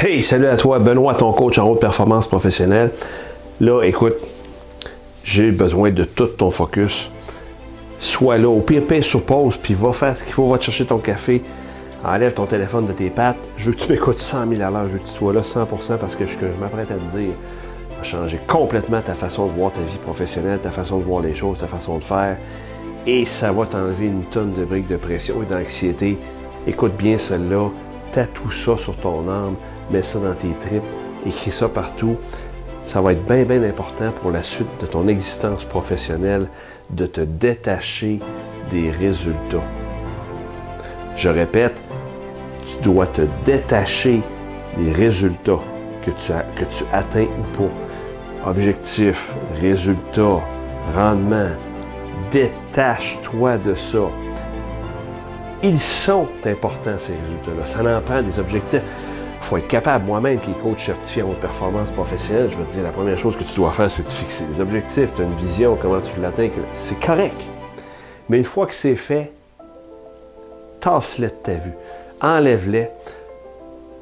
Hey, salut à toi, Benoît, ton coach en haute performance professionnelle. Là, écoute, j'ai besoin de tout ton focus. Sois là, au pire, paye sur pause, puis va faire ce qu'il faut, va te chercher ton café, enlève ton téléphone de tes pattes. Je veux que tu m'écoutes 100 000 à l'heure, je veux que tu sois là 100% parce que ce que je m'apprête à te dire va changer complètement ta façon de voir ta vie professionnelle, ta façon de voir les choses, ta façon de faire. Et ça va t'enlever une tonne de briques de pression et d'anxiété. Écoute bien celle-là, tatoue ça sur ton âme, mets ça dans tes tripes, écris ça partout. Ça va être bien, bien important pour la suite de ton existence professionnelle de te détacher des résultats. Je répète, tu dois te détacher des résultats que tu atteins ou pas. Objectif, résultat, rendement, détache-toi de ça. Ils sont importants, ces résultats-là. Ça en prend des objectifs. Il faut être capable, moi-même qui est coach certifié en haute performance professionnelle, je vais te dire, la première chose que tu dois faire, c'est de fixer des objectifs. Tu as une vision, comment tu l'atteins, c'est correct. Mais une fois que c'est fait, tasse-les de ta vue. Enlève-les.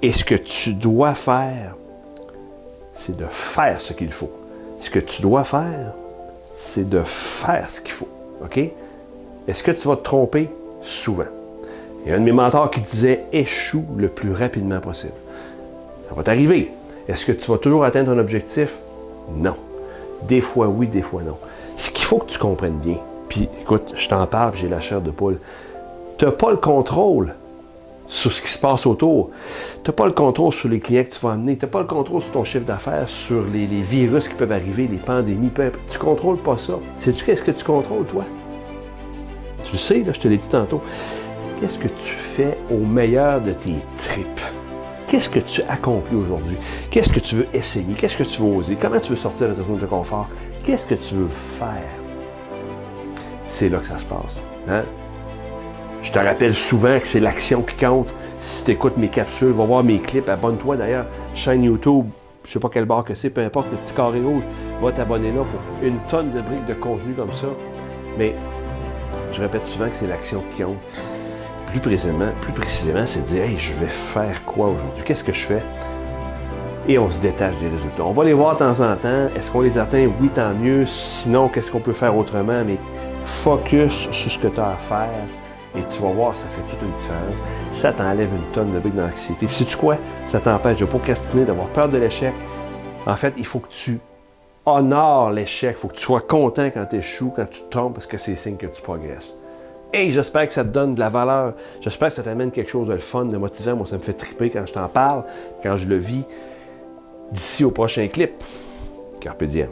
Et ce que tu dois faire, c'est de faire ce qu'il faut. Ce que tu dois faire, c'est de faire ce qu'il faut. OK? Est-ce que tu vas te tromper? Souvent. Il y a un de mes mentors qui disait « échoue le plus rapidement possible ». Ça va t'arriver. Est-ce que tu vas toujours atteindre ton objectif? Non. Des fois oui, des fois non. Ce qu'il faut que tu comprennes bien, puis écoute, je t'en parle, j'ai la chair de poule. Tu n'as pas le contrôle sur ce qui se passe autour. Tu n'as pas le contrôle sur les clients que tu vas amener. Tu n'as pas le contrôle sur ton chiffre d'affaires, sur les virus qui peuvent arriver, les pandémies. Tu ne contrôles pas ça. Sais-tu qu'est-ce que tu contrôles, toi? Tu le sais, là, je te l'ai dit tantôt. Qu'est-ce que tu fais au meilleur de tes tripes? Qu'est-ce que tu accomplis aujourd'hui? Qu'est-ce que tu veux essayer? Qu'est-ce que tu veux oser? Comment tu veux sortir de ta zone de confort? Qu'est-ce que tu veux faire? C'est là que ça se passe. Hein? Je te rappelle souvent que c'est l'action qui compte. Si tu écoutes mes capsules, va voir mes clips, abonne-toi d'ailleurs, chaîne YouTube, je ne sais pas quel bar que c'est, peu importe, le petit carré rouge, va t'abonner là pour une tonne de briques de contenu comme ça. Mais je répète souvent que c'est l'action qui compte. Plus précisément, c'est de dire « Hey, je vais faire quoi aujourd'hui? Qu'est-ce que je fais? » Et on se détache des résultats. On va les voir de temps en temps. Est-ce qu'on les atteint? Oui, tant mieux. Sinon, qu'est-ce qu'on peut faire autrement? Mais focus sur ce que tu as à faire et tu vas voir, ça fait toute une différence. Ça t'enlève une tonne de briques d'anxiété. Puis sais-tu quoi? Ça t'empêche de procrastiner, d'avoir peur de l'échec. En fait, il faut que tu honores l'échec. Il faut que tu sois content quand tu échoues, quand tu te trompes, parce que c'est signe que tu progresses. Hey, j'espère que ça te donne de la valeur. J'espère que ça t'amène quelque chose de le fun, de motivant. Moi, ça me fait triper quand je t'en parle, quand je le vis. D'ici au prochain clip. Carpe diem.